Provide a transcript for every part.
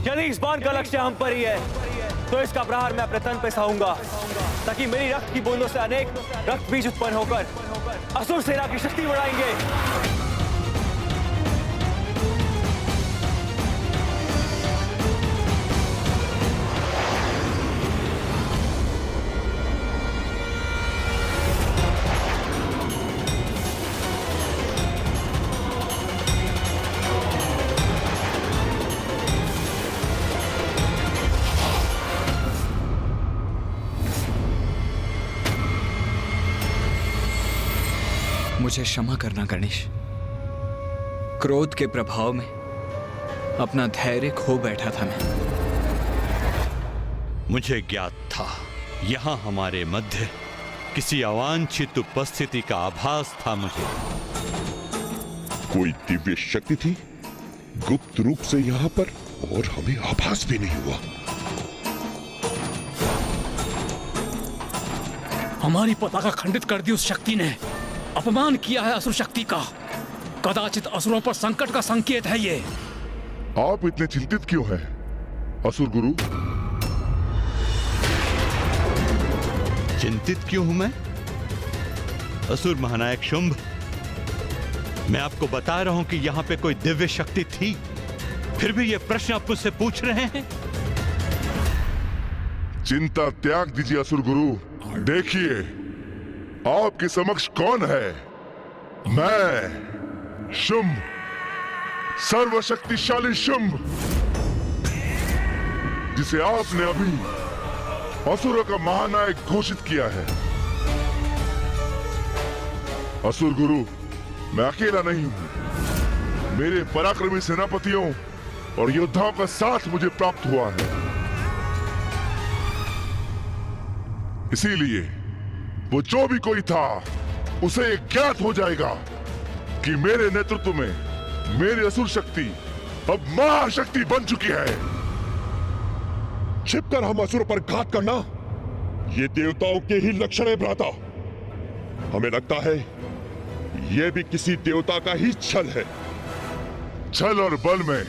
यदि इस बाण का लक्ष्य हम पर ही है तो इसका प्रहार मैं अपने तन पे सहाऊंगा ताकि मेरी रक्त की बूंदों से अनेक रक्त बीज उत्पन्न होकर असुर सेना की शक्ति बढ़ाएंगे। मुझे क्षमा करना गणेश। क्रोध के प्रभाव में अपना धैर्य खो बैठा था मैं। मुझे ज्ञात था यहां हमारे मध्य किसी अवांछित उपस्थिति का आभास था। मुझे कोई दिव्य शक्ति थी गुप्त रूप से यहां पर और हमें आभास भी नहीं हुआ। हमारी पताका खंडित कर दी उस शक्ति ने। अपमान किया है असुर शक्ति का। कदाचित असुरों पर संकट का संकेत है ये। आप इतने चिंतित क्यों हैं असुर गुरु? चिंतित क्यों हूं मैं? असुर महानायक शुंभ, मैं आपको बता रहा हूं कि यहां पे कोई दिव्य शक्ति थी, फिर भी ये प्रश्न आप मुझसे पूछ रहे हैं। चिंता त्याग दीजिए असुर गुरु। देखिए आपके समक्ष कौन है। मैं शुंभ, सर्वशक्तिशाली शुंभ, जिसे आपने अभी असुरों का महानायक घोषित किया है। असुर गुरु, मैं अकेला नहीं हूं। मेरे पराक्रमी सेनापतियों और योद्धाओं का साथ मुझे प्राप्त हुआ है। इसीलिए वो जो भी कोई था उसे ये ज्ञात हो जाएगा कि मेरे नेतृत्व में मेरी असुर शक्ति अब महाशक्ति बन चुकी है। छिपकर हम असुरों पर घात करना ये देवताओं के ही लक्षण है भ्राता। हमें लगता है ये भी किसी देवता का ही छल है। छल और बल में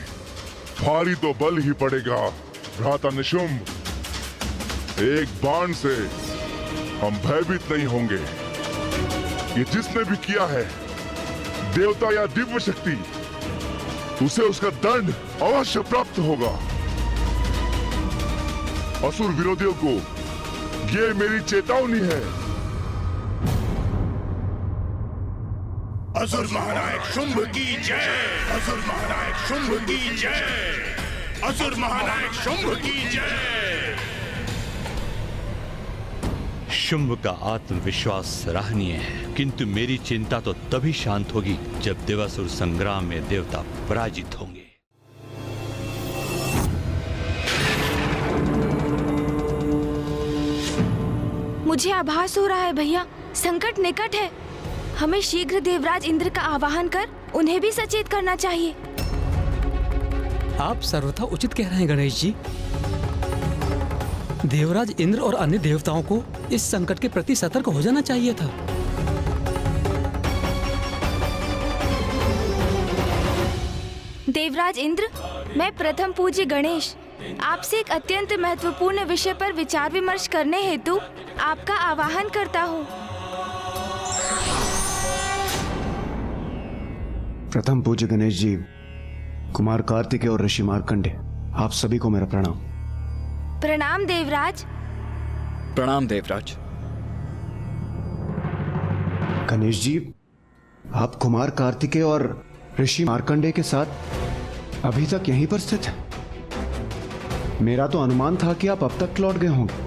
भारी तो बल ही पड़ेगा भ्राता निशुंभ। एक बाण से हम भयभीत नहीं होंगे। ये जिसने भी किया है, देवता या दिव्य शक्ति, उसे उसका दंड अवश्य प्राप्त होगा। असुर विरोधियों को ये मेरी चेतावनी है। असुर महानायक शुंभ की जय। असुर महानायक शुंभ की जय। असुर महानायक शुंभ की जय। शुंभ का आत्मविश्वास सराहनीय है, किंतु मेरी चिंता तो तभी शांत होगी जब देवासुर संग्राम में देवता पराजित होंगे। मुझे आभास हो रहा है भैया, संकट निकट है। हमें शीघ्र देवराज इंद्र का आवाहन कर उन्हें भी सचेत करना चाहिए। आप सर्वथा उचित कह रहे हैं गणेश जी। देवराज इंद्र और अन्य देवताओं को इस संकट के प्रति सतर्क हो जाना चाहिए था। देवराज इंद्र, मैं प्रथम पूज्य गणेश आपसे एक अत्यंत महत्वपूर्ण विषय पर विचार विमर्श करने हेतु आपका आवाहन करता हूँ। प्रथम पूज्य गणेश जी, कुमार कार्तिकेय और ऋषि मार्कंडे, आप सभी को मेरा प्रणाम। प्रणाम देवराज। प्रणाम देवराज। गणेश जी, आप कुमार कार्तिकेय और ऋषि मार्कंडे के साथ अभी तक यहीं पर स्थित हैं। मेरा तो अनुमान था कि आप अब तक लौट गए होंगे।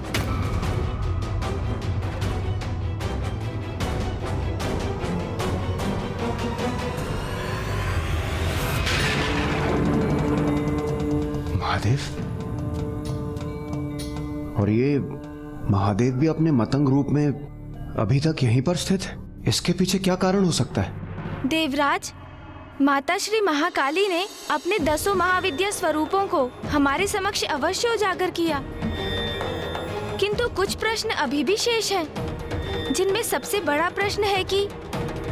महादेव, और ये महादेव भी अपने मतंग रूप में अभी तक यहीं पर स्थित है। इसके पीछे क्या कारण हो सकता है? देवराज, माता श्री महाकाली ने अपने 10 महाविद्या स्वरूपों को हमारे समक्ष अवश्य उजागर किया, किंतु कुछ प्रश्न अभी भी शेष हैं, जिनमें सबसे बड़ा प्रश्न है कि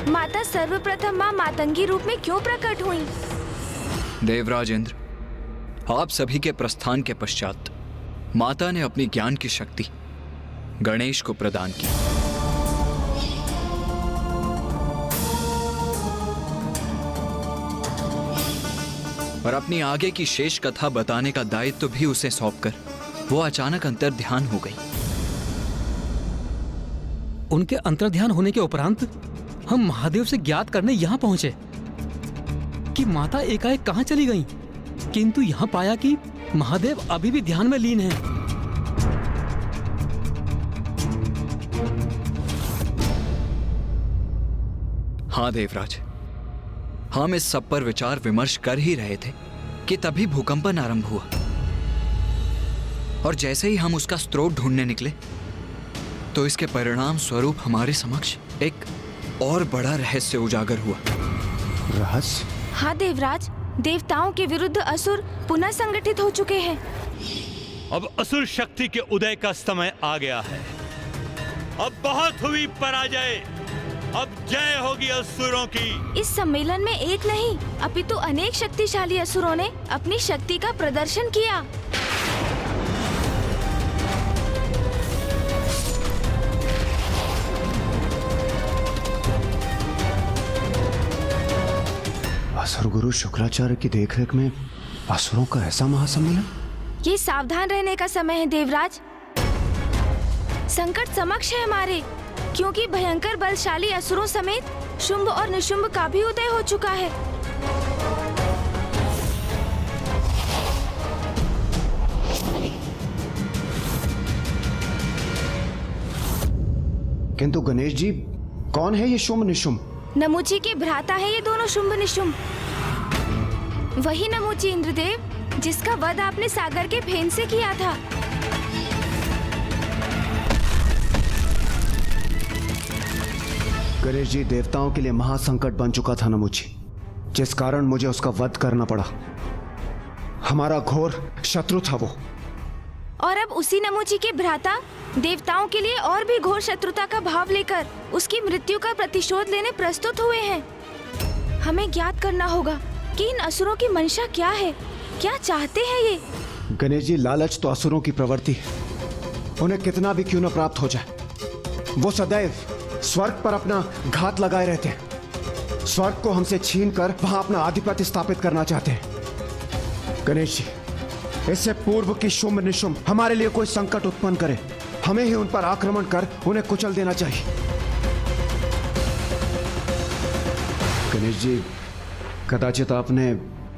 माता सर्वप्रथम मां मातंगी रूप में क्यों प्रकट हुई? देवराज इंद्र, आप सभी के प्रस्थान के पश्चात माता ने अपनी ज्ञान की शक्ति गणेश को प्रदान की। और अपनी आगे की शेष कथा बताने का दायित्व भी उसे सौंपकर वो अचानक अंतर्ध्यान हो गई। उनके अंतर्ध्यान होने के उपरांत हम महादेव से ज्ञात करने यहाँ पहुंचे कि माता एकाएक कहाँ चली गईं, किंतु यहाँ पाया कि महादेव अभी भी ध्यान में लीन हैं। हाँ देवराज, हम इस सब पर विचार विमर्श कर ही रहे थे कि तभी भूकंपन आरंभ हुआ। और जैसे ही हम उसका स्रोत ढूंढने निकले तो इसके परिणाम स्वरूप हमारे समक्ष एक और बड़ा रहस्य उजागर हुआ। रहस्य? हाँ देवराज, देवताओं के विरुद्ध असुर पुनः संगठित हो चुके हैं। अब असुर शक्ति के उदय का समय आ गया है। अब बहुत हुई पराजय, अब जय होगी असुरों की। इस सम्मेलन में एक नहीं अपितु अनेक शक्तिशाली असुरों ने अपनी शक्ति का प्रदर्शन किया। असुर गुरु शुक्राचार्य की देखरेख में असुरों का ऐसा महासम्मेलन? ये सावधान रहने का समय है देवराज। संकट समक्ष है हमारे, क्योंकि भयंकर बलशाली असुरों समेत शुंभ और निशुंभ का भी उदय हो चुका है। किंतु गणेश जी, कौन है ये शुंभ निशुंभ? नमूची के भ्राता है ये दोनों शुंभ निशुंभ। वही नमूची इंद्रदेव जिसका वध आपने सागर के फेन से किया था। गणेश जी, देवताओं के लिए महासंकट बन चुका था नमूची, जिस कारण मुझे उसका वध करना पड़ा। हमारा घोर शत्रु था वो। और अब उसी नमूची के भ्राता देवताओं के लिए और भी घोर शत्रुता का भाव लेकर उसकी मृत्यु का प्रतिशोध लेने प्रस्तुत हुए हैं। हमें ज्ञात करना होगा कि इन असुरों की मंशा क्या है, क्या चाहते हैं ये। गणेश जी, लालच तो असुरों की प्रवृत्ति है। उन्हें कितना भी क्यों न प्राप्त हो जाए, वो सदैव स्वर्ग पर अपना घात लगाए रहते हैं। स्वर्ग को हमसे छीनकर वहां अपना आधिपत्य स्थापित करना चाहते हैं। गणेश जी, इससे पूर्व की शुंभ निशुंभ हमारे लिए कोई संकट उत्पन्न करे, हमें ही उन पर आक्रमण कर उन्हें कुचल देना चाहिए। गणेश जी, कदाचित आपने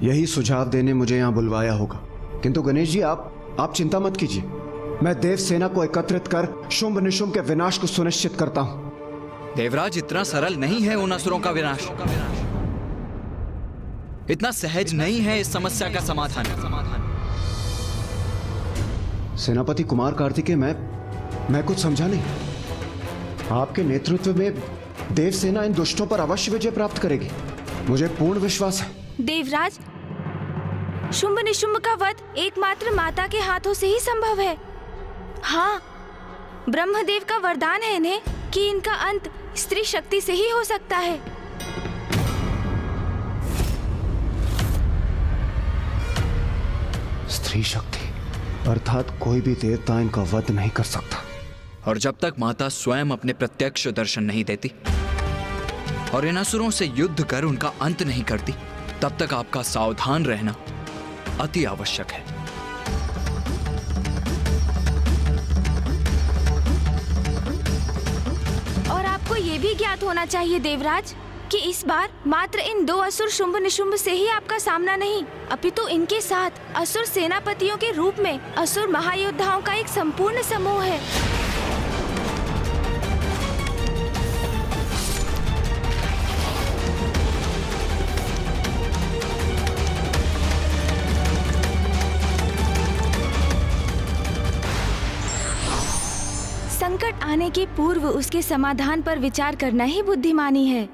यही सुझाव देने मुझे यहाँ बुलवाया होगा, किंतु गणेश जी आप चिंता मत कीजिए। मैं देव सेना को एकत्रित कर शुंभ निशुंभ के विनाश को सुनिश्चित करता हूँ। देवराज, इतना सरल नहीं है उन असुरों का विनाश। इतना सहज नहीं है इस समस्या का समाधान। सेनापति कुमार कार्तिकेय, मैं कुछ समझा नहीं। आपके नेतृत्व में देव सेना इन दुष्टों पर अवश्य विजय प्राप्त करेगी, मुझे पूर्ण विश्वास है। देवराज, शुंभ निशुंभ का वध एकमात्र माता के हाथों से ही संभव है। हाँ, ब्रह्मदेव का वरदान है इन्हें कि इनका अंत स्त्री शक्ति से ही हो सकता है। स्त्री शक्ति अर्थात कोई भी देवता इनका वध नहीं कर सकता। और जब तक माता स्वयं अपने प्रत्यक्ष दर्शन नहीं देती और इन असुरों से युद्ध कर उनका अंत नहीं करती, तब तक आपका सावधान रहना अति आवश्यक है। और आपको ये भी ज्ञात होना चाहिए देवराज कि इस बार मात्र इन दो असुर शुंभ निशुंभ से ही आपका सामना नहीं, अपितु इनके साथ असुर सेनापतियों के रूप में असुर महायोद्धाओं का एक संपूर्ण समूह है। संकट आने के पूर्व उसके समाधान पर विचार करना ही बुद्धिमानी है।